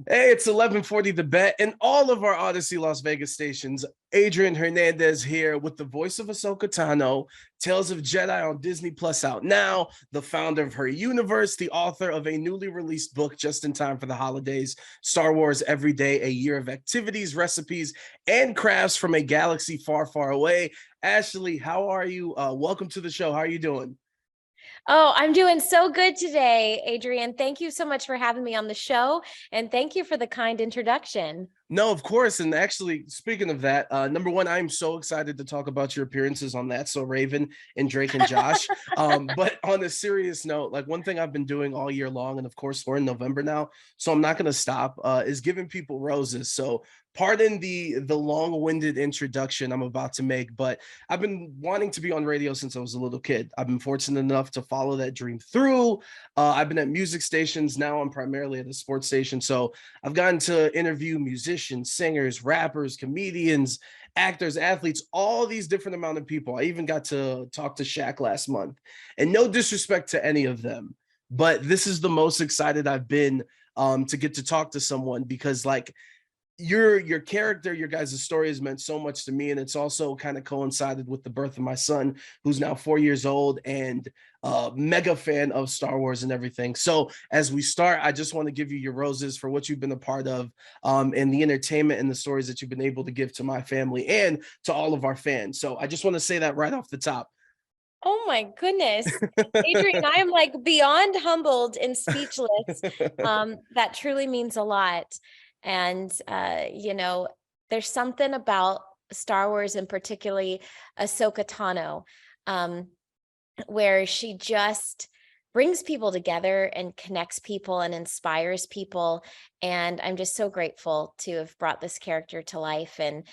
Hey, it's 11:40 The Bet, and all of our Audacy Las Vegas stations. Adrian Hernandez here with the voice of Ahsoka Tano, Tales of Jedi on Disney Plus out now, the founder of her universe, the author of a newly released book just in time for the holidays, Star Wars Every Day, a year of activities, recipes, and crafts from a galaxy far, far away. Ashley, how are you? Welcome to the show. How are you doing? Oh, I'm doing so good today, Adrian. Thank you so much for having me on the show, and thank you for the kind introduction. No, of course. And actually, speaking of that, number one, I'm so excited to talk about your appearances on that. So Raven and Drake and Josh. But on a serious note, like one thing I've been doing all year long, and of course we're in November now, so I'm not going to stop, is giving people roses. So pardon the long-winded introduction I'm about to make, but I've been wanting to be on radio since I was a little kid. I've been fortunate enough to follow that dream through. I've been at music stations. Now I'm primarily at a sports station. So I've gotten to interview musicians, singers, rappers, comedians, actors, athletes, all these different amount of people. I even got to talk to Shaq last month. And no disrespect to any of them, but this is the most excited I've been to get to talk to someone because like your character, your guys' story has meant so much to me, and it's also kind of coincided with the birth of my son, who's now 4 years old and mega fan of Star Wars and everything. So as we start, I just want to give you your roses for what you've been a part of, and the entertainment and the stories that you've been able to give to my family and to all of our fans. So I just want to say that right off the top. Oh my goodness. Adrian, I am like beyond humbled and speechless. That truly means a lot. And there's something about Star Wars and particularly Ahsoka Tano. Um, where she just brings people together and connects people and inspires people. And I'm just so grateful to have brought this character to life. And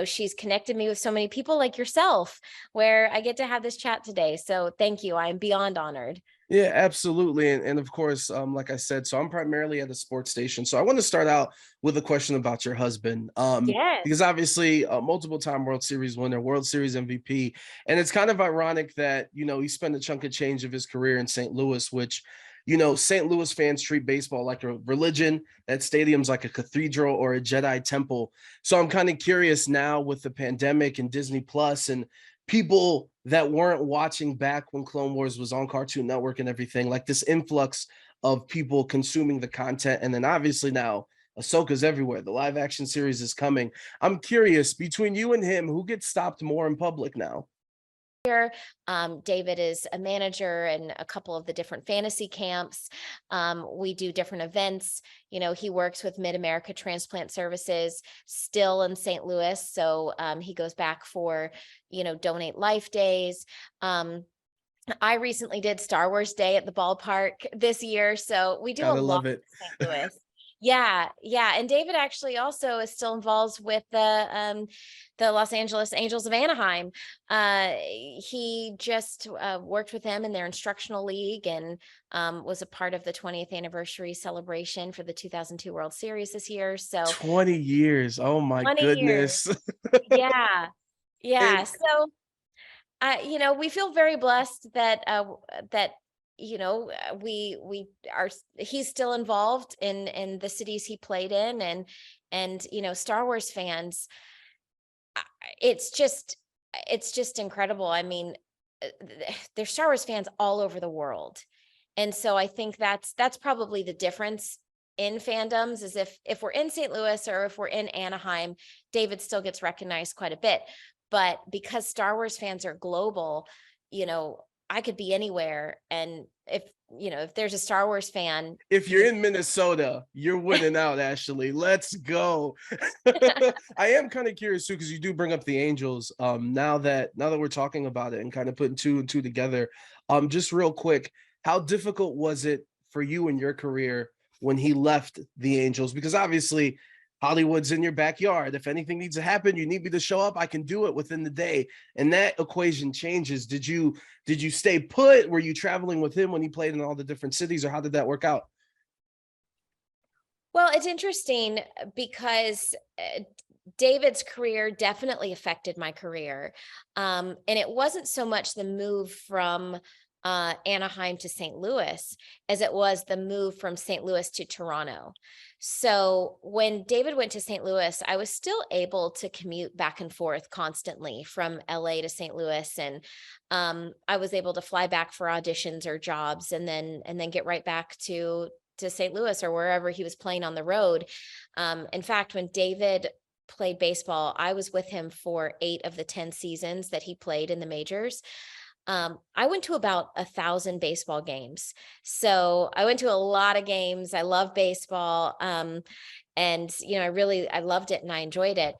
she's connected me with so many people like yourself, where I get to have this chat today. So thank you. I'm beyond honored. Yeah, absolutely. And of course, like I said, so I'm primarily at a sports station. So I want to start out with a question about your husband. Yes. Because obviously multiple time World Series winner, World Series MVP. And it's kind of ironic that, he spent a chunk of change of his career in St. Louis, which, St. Louis fans treat baseball like a religion. That stadium's like a cathedral or a Jedi temple. So I'm kind of curious now with the pandemic and Disney Plus and people that weren't watching back when Clone Wars was on Cartoon Network and everything, like this influx of people consuming the content. And then obviously now Ahsoka's everywhere. The live action series is coming. I'm curious, between you and him, who gets stopped more in public now? David is a manager in a couple of the different fantasy camps. We do different events. He works with Mid-America Transplant Services still in St. Louis. So he goes back for, Donate Life Days. I recently did Star Wars Day at the ballpark this year. So we do a Gotta lot love it. in St. Louis. Yeah, yeah. And David actually also is still involved with the Los Angeles Angels of Anaheim. He just worked with them in their instructional league and was a part of the 20th anniversary celebration for the 2002 World Series this year. So 20 years. Oh my 20 years. goodness. Yeah. Yeah. And So we feel very blessed that we are he's still involved in the cities he played in, and Star Wars fans, it's just incredible. I mean, there's Star Wars fans all over the world. And so I think that's probably the difference in fandoms, is if we're in St. Louis or if we're in Anaheim, David still gets recognized quite a bit. But because Star Wars fans are global, I could be anywhere. And if there's a Star Wars fan, if you're in Minnesota, you're winning out, Ashley. Let's go. I am kind of curious too, because you do bring up the Angels. Now that we're talking about it and kind of putting two and two together, just real quick, how difficult was it for you in your career when he left the Angels? Because obviously Hollywood's in your backyard. If anything needs to happen, you need me to show up, I can do it within the day. And that equation changes. Did you stay put? Were you traveling with him when he played in all the different cities, or how did that work out? well, it's interesting because David's career definitely affected my career. And it wasn't so much the move from Anaheim to St. Louis as it was the move from St. Louis to Toronto. So when David went to St. Louis, I was still able to commute back and forth constantly from LA to St. Louis. And I was able to fly back for auditions or jobs and then get right back to St. Louis or wherever he was playing on the road. In fact, when David played baseball, I was with him for 8 of the 10 seasons that he played in the majors. I went to about 1,000 baseball games. So I went to a lot of games. I love baseball. And, I loved it and I enjoyed it.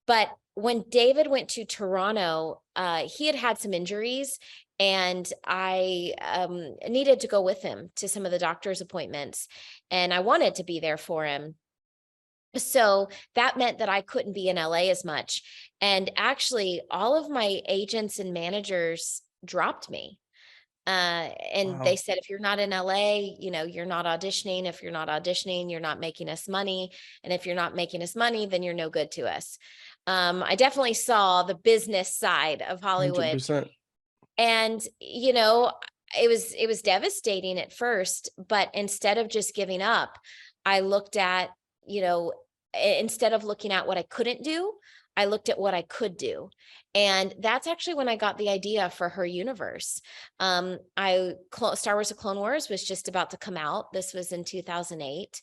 But when David went to Toronto, he had some injuries and I needed to go with him to some of the doctor's appointments and I wanted to be there for him. So that meant that I couldn't be in LA as much. And actually, all of my agents and managers dropped me. And they Wow. said, if you're not in LA, you're not auditioning. If you're not auditioning, you're not making us money. And if you're not making us money, then you're no good to us. I definitely saw the business side of Hollywood. 100%. And, it was devastating at first, but instead of just giving up, I looked at, instead of looking at what I couldn't do, I looked at what I could do. And that's actually when I got the idea for her universe. Star Wars: The Clone Wars was just about to come out. This was in 2008.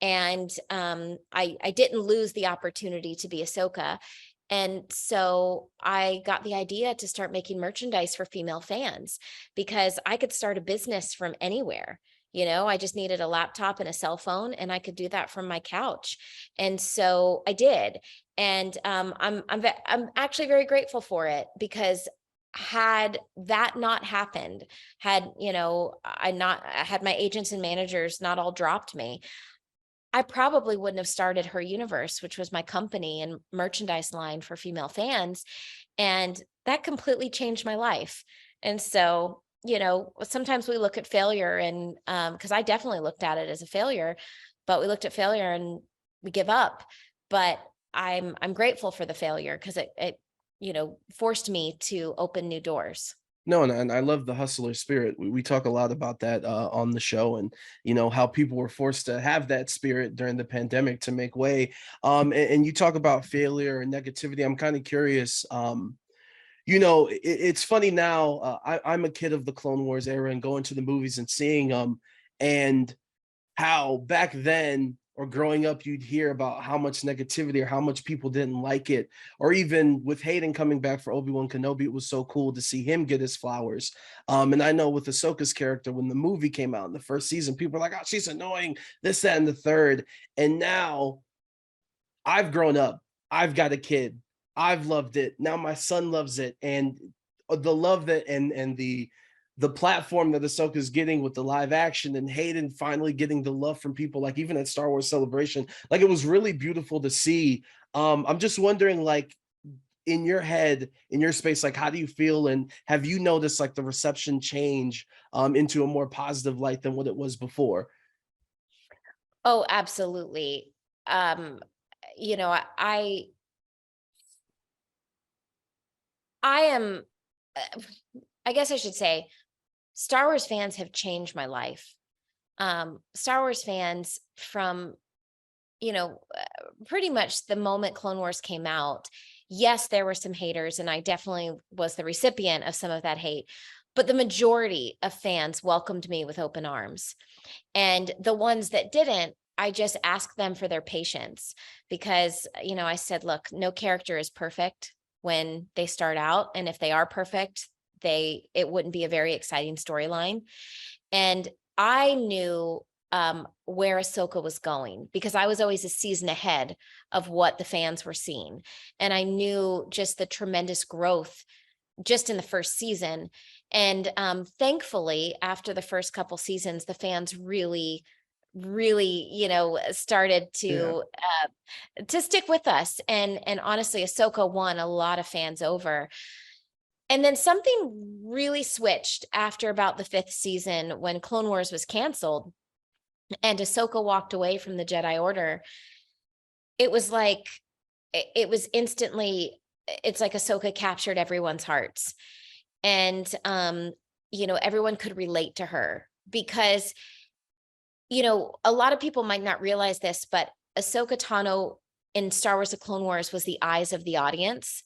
And I didn't lose the opportunity to be Ahsoka. And so I got the idea to start making merchandise for female fans because I could start a business from anywhere. I just needed a laptop and a cell phone and I could do that from my couch. And so I did. And I'm actually very grateful for it because had that not happened, had, I had my agents and managers not all dropped me, I probably wouldn't have started Her Universe, which was my company and merchandise line for female fans. And that completely changed my life. And so, sometimes we look at failure and because I definitely looked at it as a failure, but we looked at failure and we give up. But I'm grateful for the failure because it forced me to open new doors. No, and I love the hustler spirit. We talk a lot about that on the show, and how people were forced to have that spirit during the pandemic to make way. And you talk about failure and negativity. I'm kind of curious. It's funny now. I'm a kid of the Clone Wars era and going to the movies and seeing them, and how back then or growing up you'd hear about how much negativity or how much people didn't like it, or even with Hayden coming back for Obi-Wan Kenobi, it was so cool to see him get his flowers. And I know with Ahsoka's character, when the movie came out in the first season, people were like, oh, she's annoying, this, that, and the third. And now I've grown up, I've got a kid, I've loved it, now my son loves it, and the love that and the platform that Ahsoka's getting with the live action and Hayden finally getting the love from people, like even at Star Wars Celebration, like it was really beautiful to see. I'm just wondering, like in your head, in your space, like how do you feel, and have you noticed like the reception change into a more positive light than what it was before? Oh, absolutely. Um, you know, I I am I guess I should say Star Wars fans have changed my life. Star Wars fans from, pretty much the moment Clone Wars came out. Yes, there were some haters, and I definitely was the recipient of some of that hate, but the majority of fans welcomed me with open arms. And the ones that didn't, I just asked them for their patience because, I said, look, no character is perfect when they start out. And if they are perfect, it wouldn't be a very exciting storyline. And I knew where Ahsoka was going because I was always a season ahead of what the fans were seeing. And I knew just the tremendous growth just in the first season. And thankfully, after the first couple seasons, the fans really started Yeah. to stick with us. And honestly, Ahsoka won a lot of fans over. And then something really switched after about the 5th season when Clone Wars was canceled and Ahsoka walked away from the Jedi Order. It was like, it was instantly, it's like Ahsoka captured everyone's hearts. And, everyone could relate to her because, a lot of people might not realize this, but Ahsoka Tano in Star Wars: The Clone Wars was the eyes of the audience.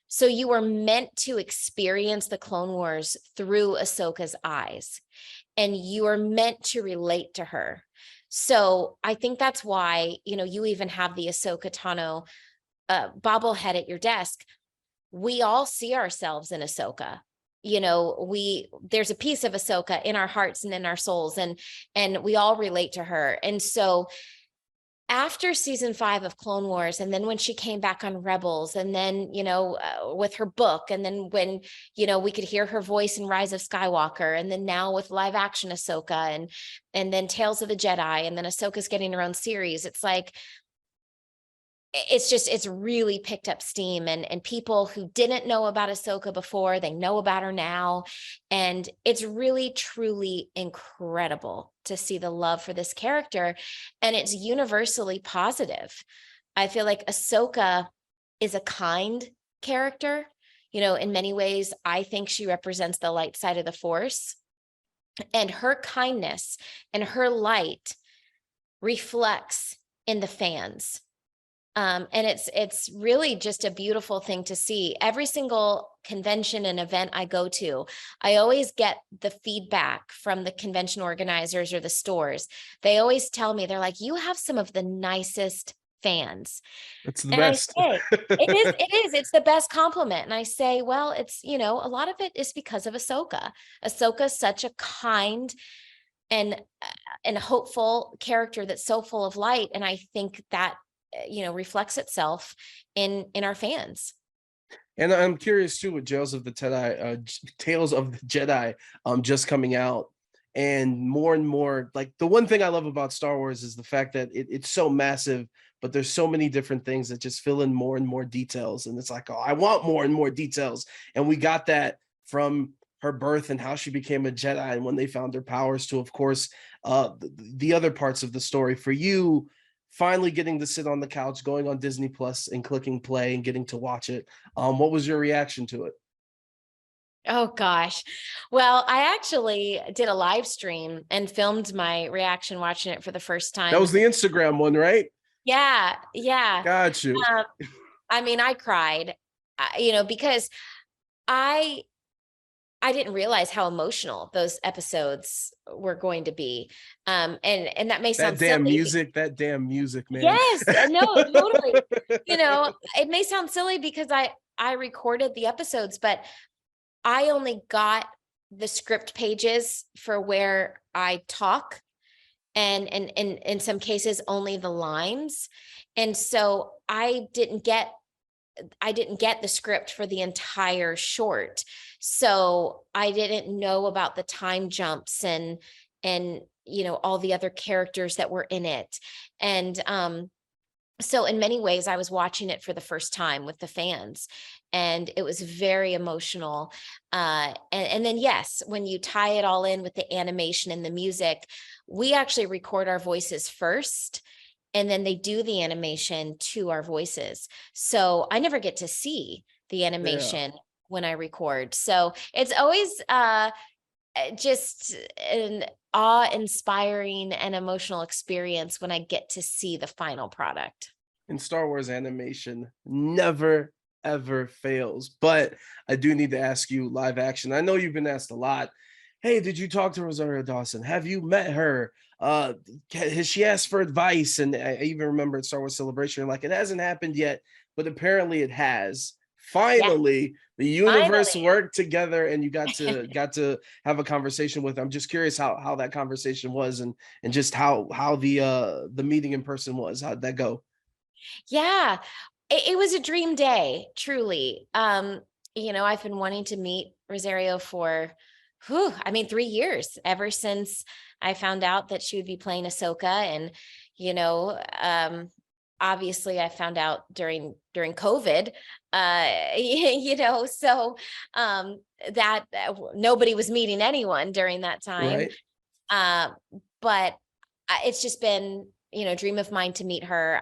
So you were meant to experience the Clone Wars through Ahsoka's eyes, and you are meant to relate to her. So I think that's why, you even have the Ahsoka Tano bobblehead at your desk. We all see ourselves in Ahsoka. There's a piece of Ahsoka in our hearts and in our souls, and we all relate to her. And so after season 5 of Clone Wars, and then when she came back on Rebels, and then, with her book, and then when, we could hear her voice in Rise of Skywalker, and then now with live action Ahsoka, and then Tales of the Jedi, and then Ahsoka's getting her own series. It's like, it's really picked up steam, and people who didn't know about Ahsoka before, they know about her now. And it's really, truly incredible to see the love for this character. And it's universally positive. I feel like Ahsoka is a kind character. In many ways, I think she represents the light side of the Force, and her kindness and her light reflects in the fans. And it's really just a beautiful thing to see. Every single convention and event I go to, I always get the feedback from the convention organizers or the stores. They always tell me, they're like, you have some of the nicest fans. That's the And I best. say, it's the best compliment. And I say, well, it's, a lot of it is because of Ahsoka. Ahsoka is such a kind and hopeful character that's so full of light. And I think that reflects itself in our fans. And I'm curious too with Tales of the Jedi just coming out, and more, like, the one thing I love about Star Wars is the fact that it's so massive, but there's so many different things that just fill in more and more details, and it's like, oh, I want more and more details. And we got that from her birth and how she became a Jedi and when they found their powers, to, of course, the other parts of the story. For you, finally getting to sit on the couch, going on Disney Plus and clicking play and getting to watch it. What was your reaction to it? Oh gosh. Well, I actually did a live stream and filmed my reaction watching it for the first That time. was the Instagram one, right? Yeah. Yeah. Got you. I mean, I cried, because I didn't realize how emotional those episodes were going to be. And that may That sound damn silly. music, man. Yes, no, totally. It may sound silly because I recorded the episodes, but I only got the script pages for where I talk, and in some cases only the lines. And so I didn't get the script for the entire short. So I didn't know about the time jumps and all the other characters that were in it. And so in many ways I was watching it for the first time with the fans, and it was very emotional. And then, yes, when you tie it all in with the animation and the music, we actually record our voices first, and then they do the animation to our voices. So I never get to see the animation when I record. So it's always just an awe-inspiring and emotional experience when I get to see the final product. And Star Wars animation never ever fails. But I do need to ask you, live action. I know you've been asked a lot. Hey, did you talk to Rosario Dawson? Have you met her? Has she asked for advice? And I even remember at Star Wars Celebration, like, it hasn't happened yet, but apparently it has. Yeah, Finally, the universe finally. worked together, and you got to have a conversation with. I'm just curious how that conversation was, and just how the meeting in person was. How'd that go? Yeah, it was a dream day, truly. I've been wanting to meet Rosario for 3 years, ever since I found out that she would be playing Ahsoka. And, you know, um, obviously I found out during COVID, so that nobody was meeting anyone during that time. Right. Uh, but it's just been, dream of mine to meet her.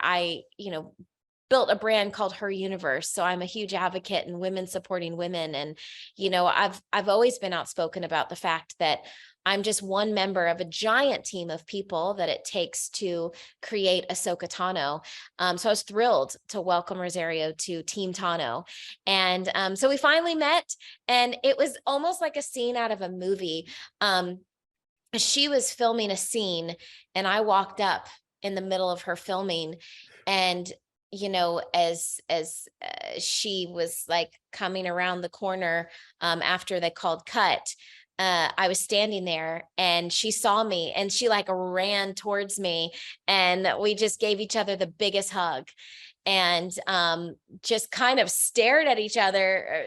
built a brand called Her Universe. So I'm a huge advocate in women supporting women. And, I've always been outspoken about the fact that I'm just one member of a giant team of people that it takes to create Ahsoka Tano. So I was thrilled to welcome Rosario to Team Tano. And so we finally met, and it was almost like a scene out of a movie. She was filming a scene, and I walked up in the middle of her filming, and as she was like coming around the corner after they called cut, I was standing there, and she saw me, and she like ran towards me, and we just gave each other the biggest hug, and just kind of stared at each other,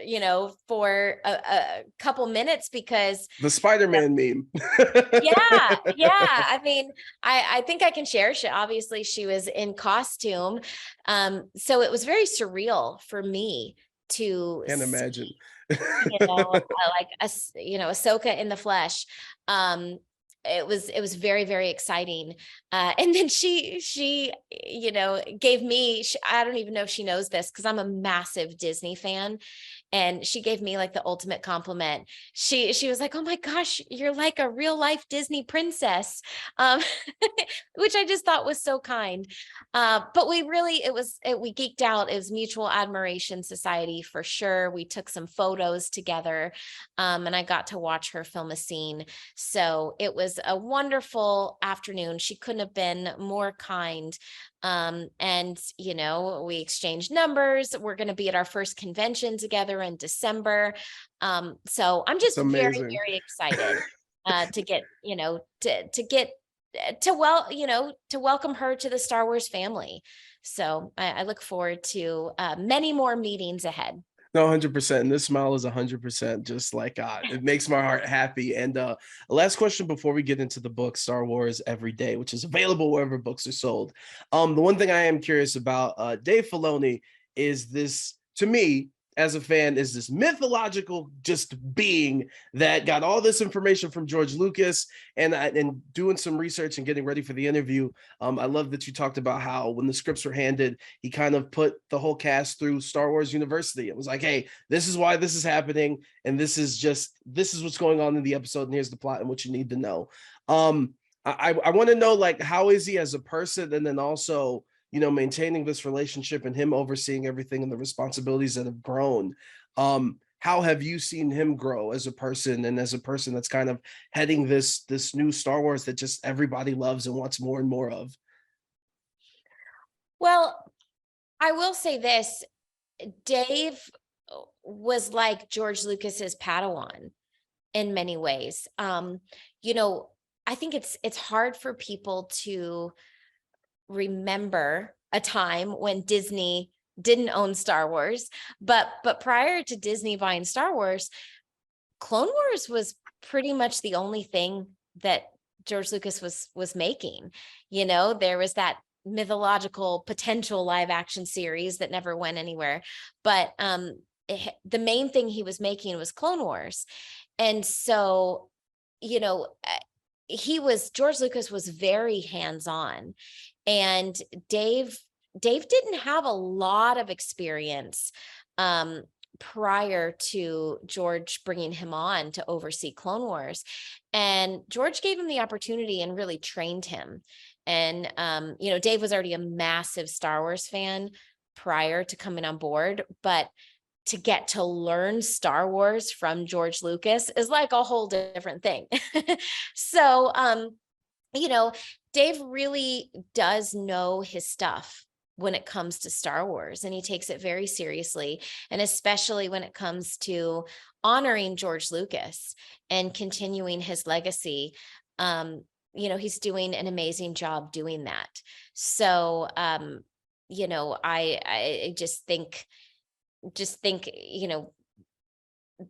for a couple minutes, because The Spider-Man meme. yeah, yeah. I mean, I think I can share. Obviously, she was in costume, so it was very surreal for me to Can't imagine. like Ahsoka in the flesh. It was very, very exciting. And then she gave me, I don't even know if she knows this, because I'm a massive Disney fan, and she gave me like the ultimate compliment. She was like, "Oh my gosh, you're like a real life Disney princess," um, which I just thought was so kind. But we geeked out. It was mutual admiration society for sure. We took some photos together, and I got to watch her film a scene. So it was a wonderful afternoon. She couldn't have been more kind. And we exchanged numbers. We're going to be at our first convention together in December. So I'm It's just very, amazing. very excited to get, to get to welcome her to the Star Wars family. So I look forward to many more meetings ahead. No, 100%. And this smile is 100% just like God. It makes my heart happy. And last question before we get into the book, Star Wars Every Day, which is available wherever books are sold. The one thing I am curious about, Dave Filoni, is this, to me, as a fan, is this mythological just being that got all this information from George Lucas. And doing some research and getting ready for the interview, I love that you talked about how when the scripts were handed, he kind of put the whole cast through Star Wars University. It was like, hey, this is why this is happening, and this is what's going on in the episode, and here's the plot and what you need to know. I want to know, like, how is he as a person, and then also, maintaining this relationship and him overseeing everything and the responsibilities that have grown. How have you seen him grow as a person, and as a person that's kind of heading this new Star Wars that just everybody loves and wants more and more of? Well, I will say this, Dave was like George Lucas's Padawan in many ways. I think it's hard for people to remember a time when Disney didn't own Star Wars, but prior to Disney buying Star Wars, Clone Wars was pretty much the only thing that George Lucas was making. There was that mythological potential live action series that never went anywhere, but the main thing he was making was Clone Wars. And so, George Lucas was very hands-on, and Dave didn't have a lot of experience prior to George bringing him on to oversee Clone Wars. And George gave him the opportunity and really trained him. And, Dave was already a massive Star Wars fan prior to coming on board, but to get to learn Star Wars from George Lucas is like a whole different thing. So, Dave really does know his stuff when it comes to Star Wars, and he takes it very seriously. And especially when it comes to honoring George Lucas and continuing his legacy, he's doing an amazing job doing that. So, I just think,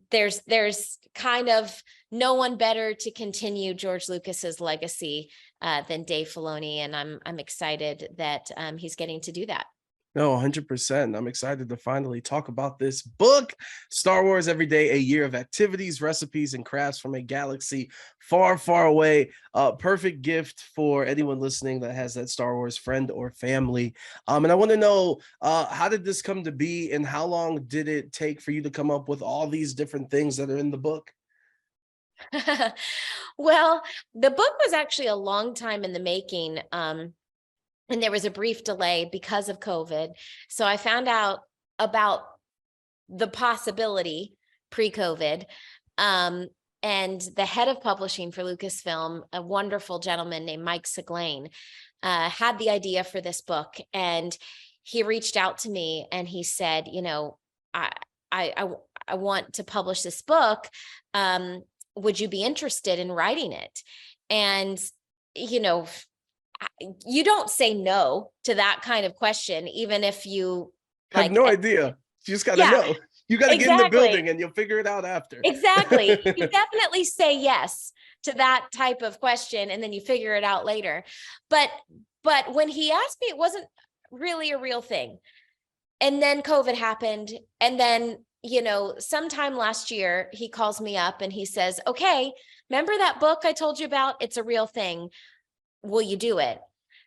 there's kind of no one better to continue George Lucas's legacy than Dave Filoni, and I'm excited that he's getting to do that. No, 100%. I'm excited to finally talk about this book, Star Wars Every Day, a year of activities, recipes, and crafts from a galaxy far, far away. Perfect gift for anyone listening that has that Star Wars friend or family. And I want to know, how did this come to be, and how long did it take for you to come up with all these different things that are in the book? Well, the book was actually a long time in the making. And there was a brief delay because of COVID. So I found out about the possibility pre-COVID. Um, and the head of publishing for Lucasfilm, a wonderful gentleman named Mike Seglain, had the idea for this book. And he reached out to me and he said, you know, I, I, I want to publish this book. Would you be interested in writing it? And, you know, you don't say no to that kind of question, even if you Have like, no idea. You just got to yeah, know. You got to get in the exactly. building and you'll figure it out after. Exactly. You definitely say yes to that type of question and then you figure it out later. But when he asked me, it wasn't really a real thing. And then COVID happened. And then, you know, sometime last year, he calls me up and he says, okay, remember that book I told you about? It's a real thing. Will you do it?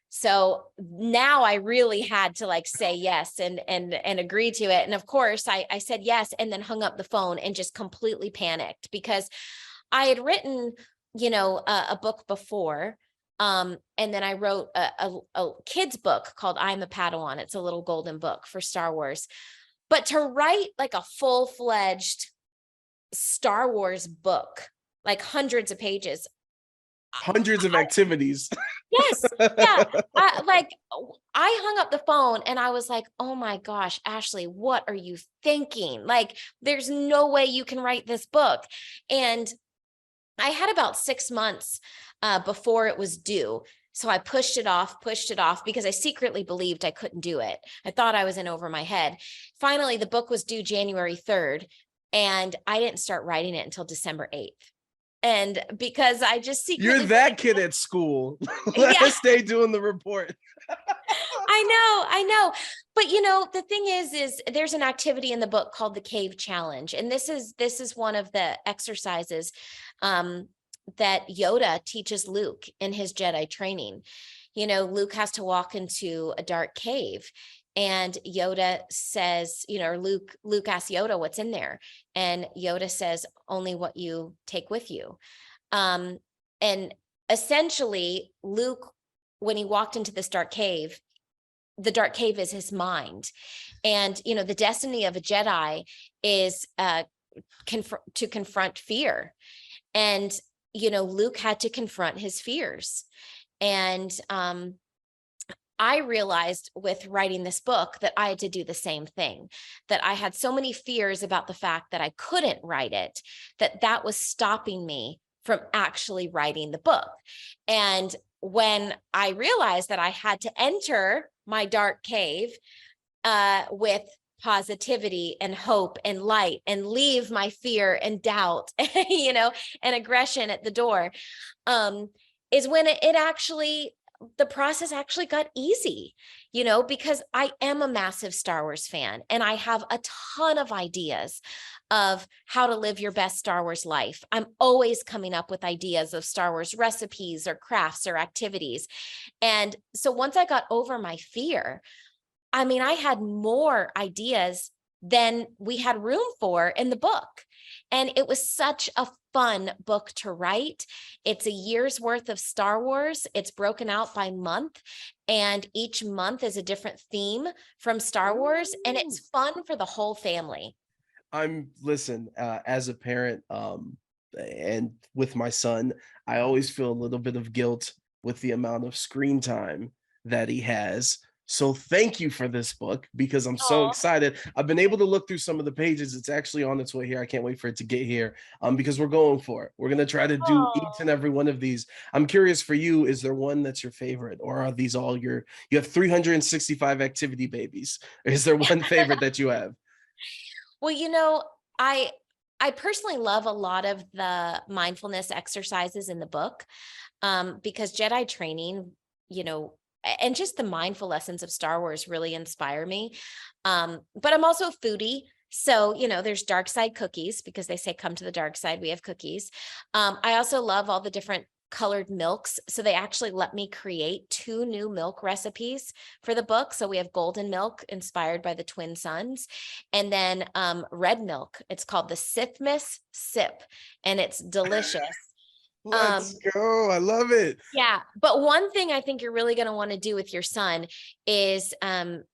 So now I really had to like say yes and agree to it. And of course I said yes and then hung up the phone and just completely panicked because I had written, you know, a book before. And then I wrote a kid's book called I'm a Padawan. It's a little golden book for Star Wars. But to write like a full-fledged Star Wars book, like hundreds of pages, Hundreds of activities. yes. Yeah. I hung up the phone and I was like, oh my gosh, Ashley, what are you thinking? Like, there's no way you can write this book. And I had about 6 months before it was due. So I pushed it off because I secretly believed I couldn't do it. I thought I was in over my head. Finally, the book was due January 3rd, and I didn't start writing it until December 8th. And because I just You're secretly that kid at school. Let yeah, us stay doing the report. I know. But you know, the thing is there's an activity in the book called the Cave Challenge. And this is one of the exercises um, that Yoda teaches Luke in his Jedi training. You know, Luke has to walk into a dark cave. And Yoda says, you know, or Luke asks Yoda what's in there. And Yoda says, only what you take with you. And essentially, Luke, when he walked into this dark cave, the dark cave is his mind. And, you know, the destiny of a Jedi is to confront fear. And, you know, Luke had to confront his fears. And I realized with writing this book that I had to do the same thing, that I had so many fears about the fact that I couldn't write it, that was stopping me from actually writing the book. And when I realized that I had to enter my dark cave with positivity and hope and light and leave my fear and doubt, you know, and aggression at the door, is when it actually, the process actually got easy, you know, because I am a massive Star Wars fan and I have a ton of ideas of how to live your best Star Wars life. I'm always coming up with ideas of Star Wars recipes or crafts or activities. And so once I got over my fear, I mean, I had more ideas than we had room for in the book. And it was such a fun book to write. It's a year's worth of Star Wars. It's broken out by month, and each month is a different theme from Star Wars, and it's fun for the whole family. Listen, as a parent, and with my son, I always feel a little bit of guilt with the amount of screen time that he has. So thank you for this book because I'm so Oh, excited. I've been able to look through some of the pages. It's actually on its way here. I can't wait for it to get here. Because we're going for it. We're gonna try to do each and oh. every one of these. I'm curious for you, is there one that's your favorite, or are these all you have 365 activity babies? Is there one favorite that you have? Well, you know, I I personally love a lot of the mindfulness exercises in the book, because Jedi training, you know, and just the mindful lessons of Star Wars really inspire me. But I'm also a foodie. So, there's dark side cookies because they say come to the dark side. We have cookies. I also love all the different colored milks. So they actually let me create 2 new milk recipes for the book. So we have golden milk inspired by the twin suns, and then red milk. It's called the Sithmas Sip, and it's delicious. Let's go. I love it. Yeah, but one thing I think you're really going to want to do with your son is the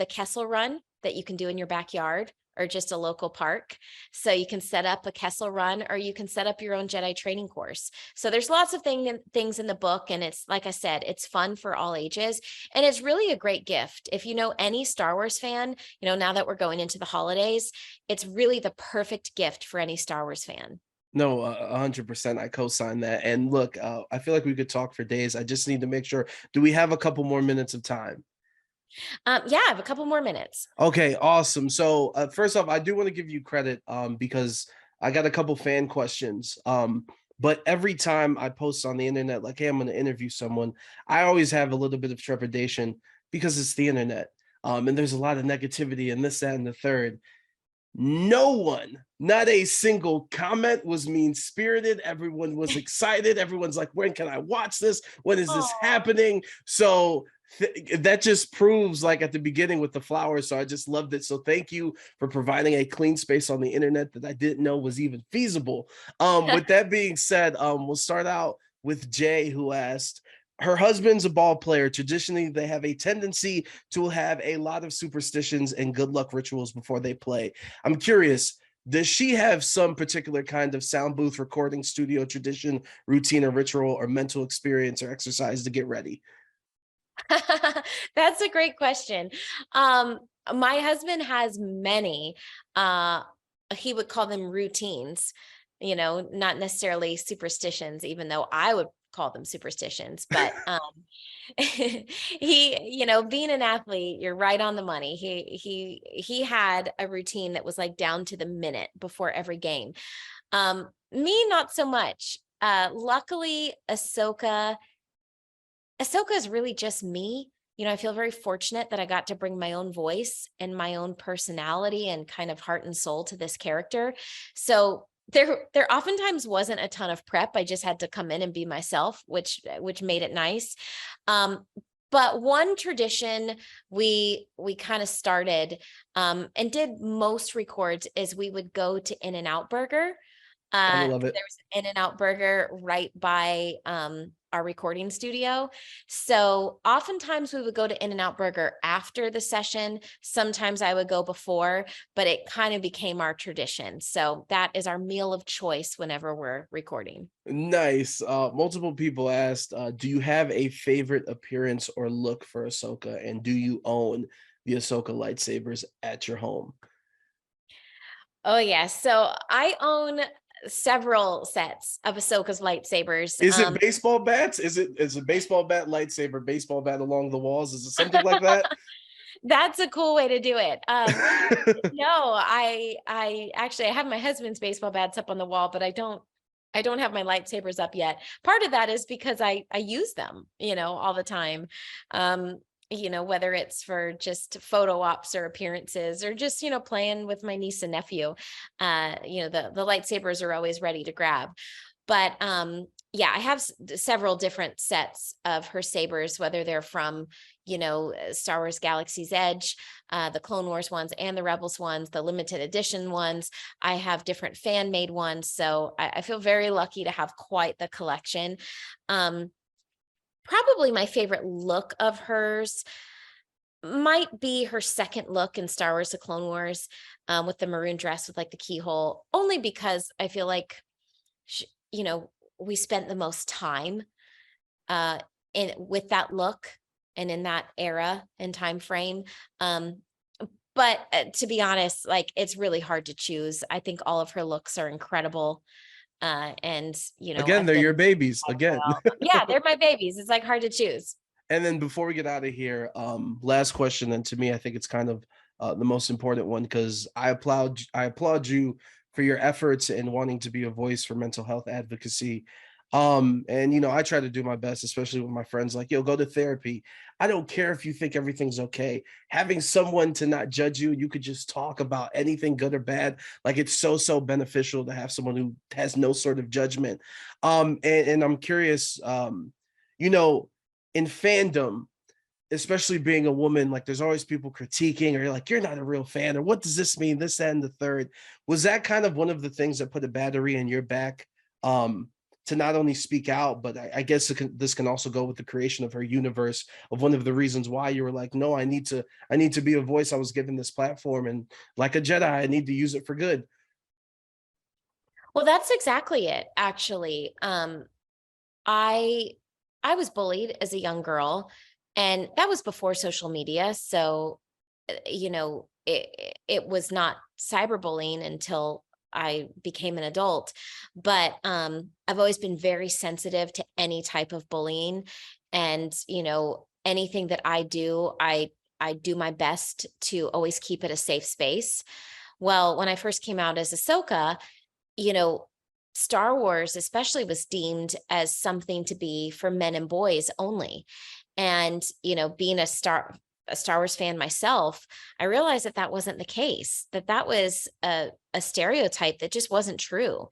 Kessel Run that you can do in your backyard or just a local park. So you can set up a Kessel Run, or you can set up your own Jedi training course. So there's lots of things in the book, and it's, like I said, it's fun for all ages, and it's really a great gift. If you know any Star Wars fan, now that we're going into the holidays, it's really the perfect gift for any Star Wars fan. No, 100%. I co-sign that. And look, I feel like we could talk for days. I just need to make sure. Do we have a couple more minutes of time? Yeah, I have a couple more minutes. Okay, awesome. So first off, I do want to give you credit because I got a couple fan questions. But every time I post on the internet, like, hey, I'm going to interview someone, I always have a little bit of trepidation because it's the internet. And there's a lot of negativity and this, that, and the third. No one, not a single comment was mean-spirited. Everyone was excited. Everyone's like, when can I watch this? When is this happening? So that just proves, like at the beginning with the flowers. So I just loved it. So thank you for providing a clean space on the internet that I didn't know was even feasible. With that being said, we'll start out with Jay, who asked, her husband's a ball player. Traditionally, they have a tendency to have a lot of superstitions and good luck rituals before they play. I'm curious, does she have some particular kind of sound booth recording studio tradition, routine, or ritual, or mental experience or exercise to get ready? That's a great question. My husband has many, he would call them routines, not necessarily superstitions, even though I would call them superstitions. But being an athlete, you're right on the money. He had a routine that was like down to the minute before every game. Me, not so much. Luckily, Ahsoka is really just me. I feel very fortunate that I got to bring my own voice and my own personality and kind of heart and soul to this character. So there oftentimes wasn't a ton of prep. I just had to come in and be myself, which made it nice. But one tradition we kind of started and did most records is we would go to In-N-Out Burger. I love it. There's an In-N-Out Burger right by our recording studio. So oftentimes we would go to In-N-Out Burger after the session. Sometimes I would go before, but it kind of became our tradition. So that is our meal of choice whenever we're recording. Nice. Multiple people asked, do you have a favorite appearance or look for Ahsoka? And do you own the Ahsoka lightsabers at your home? Oh, yeah. So I own several sets of Ahsoka's lightsabers. Is it baseball bats? Is a baseball bat lightsaber, baseball bat along the walls? Is it something like that? That's a cool way to do it. No, I actually I have my husband's baseball bats up on the wall, but I don't have my lightsabers up yet. Part of that is because I use them, all the time. Whether it's for just photo ops or appearances or just, playing with my niece and nephew. The lightsabers are always ready to grab. But yeah, I have several different sets of her sabers, whether they're from, Star Wars Galaxy's Edge, the Clone Wars ones and the Rebels ones, the limited edition ones. I have different fan made ones. So I feel very lucky to have quite the collection. Probably my favorite look of hers might be her second look in Star Wars: The Clone Wars, with the maroon dress with like the keyhole, only because I feel like, we spent the most time with that look and in that era and time frame. But to be honest, like, it's really hard to choose. I think all of her looks are incredible. And Again, they're your babies again. Yeah, they're my babies. It's like hard to choose. And then before we get out of here, last question, and to me, I think it's kind of the most important one, because I applaud you for your efforts in wanting to be a voice for mental health advocacy. And I try to do my best, especially with my friends, like, yo, go to therapy. I don't care if you think everything's okay. Having someone to not judge you, you could just talk about anything good or bad. Like, it's so beneficial to have someone who has no sort of judgment. And I'm curious, you know, in fandom, especially being a woman, like there's always people critiquing, or you're like, you're not a real fan, or what does this mean? This, that, and the third. Was that kind of one of the things that put a battery in your back, to not only speak out, but I guess this can also go with the creation of her universe, of one of the reasons why you were like, no, I need to be a voice. I was given this platform, and like a Jedi, I need to use it for good. Well, that's exactly it, actually. I I was bullied as a young girl, and that was before social media. So, it was not cyberbullying until I became an adult. But I've always been very sensitive to any type of bullying, and anything that I do, I do my best to always keep it a safe space. Well, when I first came out as Ahsoka, you know, Star Wars especially was deemed as something to be for men and boys only. And, being a Star Wars fan myself, I realized that that wasn't the case, that that was a stereotype that just wasn't true.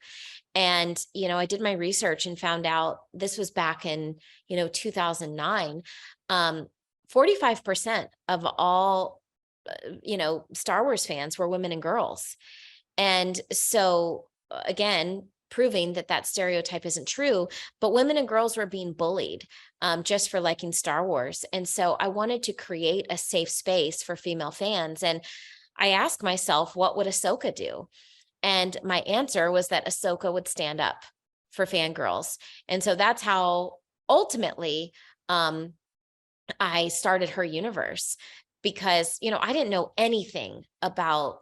And, I did my research and found out this was back in, 2009. 45% of all, Star Wars fans were women and girls. And so, again, proving that that stereotype isn't true, but women and girls were being bullied, just for liking Star Wars. And so I wanted to create a safe space for female fans. And I asked myself, what would Ahsoka do? And my answer was that Ahsoka would stand up for fangirls. And so that's how ultimately, um, I started her universe, because, I didn't know anything about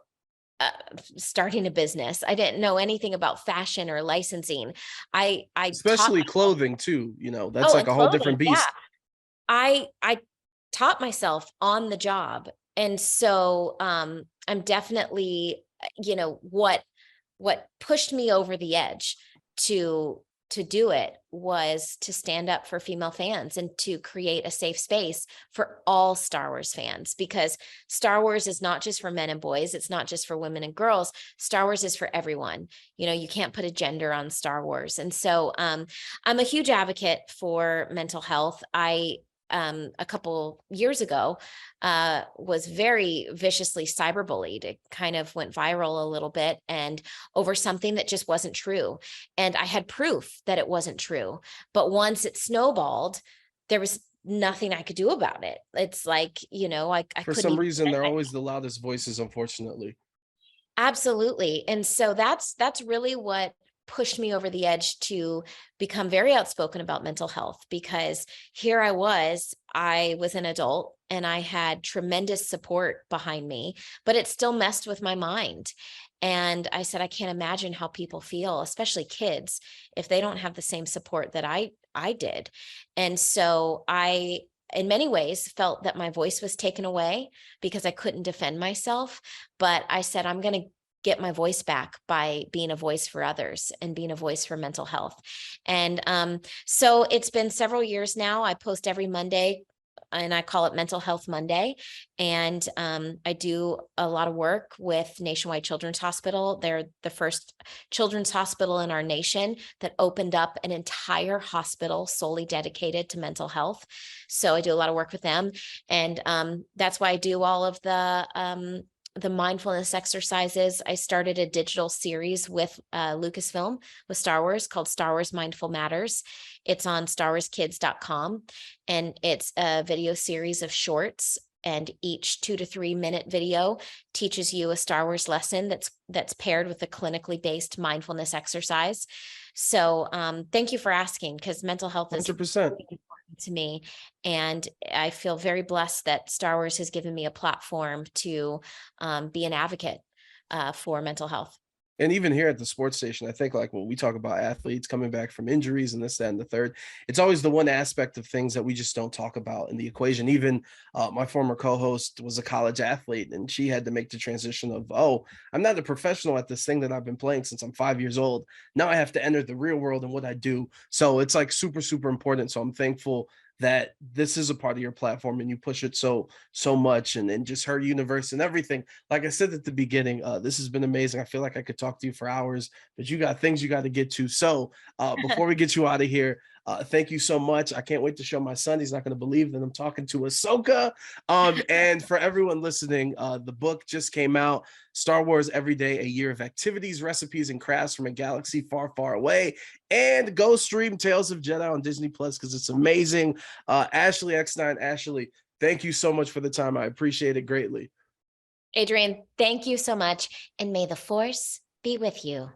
uh, starting a business. I didn't know anything about fashion or licensing. I taught Especially myself. clothing too, that's Oh, like and a whole clothing. different Yeah. beast. I taught myself on the job. And so I'm definitely, what pushed me over the edge to do it was to stand up for female fans and to create a safe space for all Star Wars fans, because Star Wars is not just for men and boys, it's not just for women and girls. Star Wars is for everyone. You can't put a gender on Star Wars. And so I'm a huge advocate for mental health. I a couple years ago was very viciously cyberbullied. It kind of went viral a little bit, and over something that just wasn't true. And I had proof that it wasn't true. But once it snowballed, there was nothing I could do about it. It's like, I For couldn't some even reason, defend they're my. always the loudest voices, unfortunately. Absolutely. And so that's really what pushed me over the edge to become very outspoken about mental health, because here I was an adult and I had tremendous support behind me, but it still messed with my mind. And I said, I can't imagine how people feel, especially kids, if they don't have the same support that I did. And so I, in many ways, felt that my voice was taken away because I couldn't defend myself. But I said, I'm going to get my voice back by being a voice for others and being a voice for mental health. And so it's been several years now. I post every Monday, and I call it Mental Health Monday. And I do a lot of work with Nationwide Children's Hospital. They're the first children's hospital in our nation that opened up an entire hospital solely dedicated to mental health. So I do a lot of work with them. And that's why I do all of the mindfulness exercises. I started a digital series with Lucasfilm with Star Wars called Star Wars Mindful Matters. It's on starwarskids.com, and it's a video series of shorts, and each 2 to 3 minute video teaches you a Star Wars lesson that's paired with a clinically based mindfulness exercise. So thank you for asking, because mental health is 100%. really important to me. And I feel very blessed that Star Wars has given me a platform to be an advocate for mental health. And even here at the sports station, I think like when we talk about athletes coming back from injuries and this, that, and the third, it's always the one aspect of things that we just don't talk about in the equation. Even my former co-host was a college athlete, and she had to make the transition of, oh, I'm not a professional at this thing that I've been playing since I'm 5 years old. Now I have to enter the real world and what I do. So it's like super, super important. So I'm thankful that this is a part of your platform and you push it so much, and just her universe and everything. Like I said at the beginning, this has been amazing. I feel like I could talk to you for hours, but you got things you got to get to. So before we get you out of here, thank you so much. I can't wait to show my son. He's not going to believe that I'm talking to Ahsoka. And for everyone listening, the book just came out, Star Wars Every Day, a year of activities, recipes, and crafts from a galaxy far, far away. And go stream Tales of Jedi on Disney Plus because it's amazing. Ashley Eckstein, Ashley, thank you so much for the time. I appreciate it greatly. Adrian, thank you so much, and may the force be with you.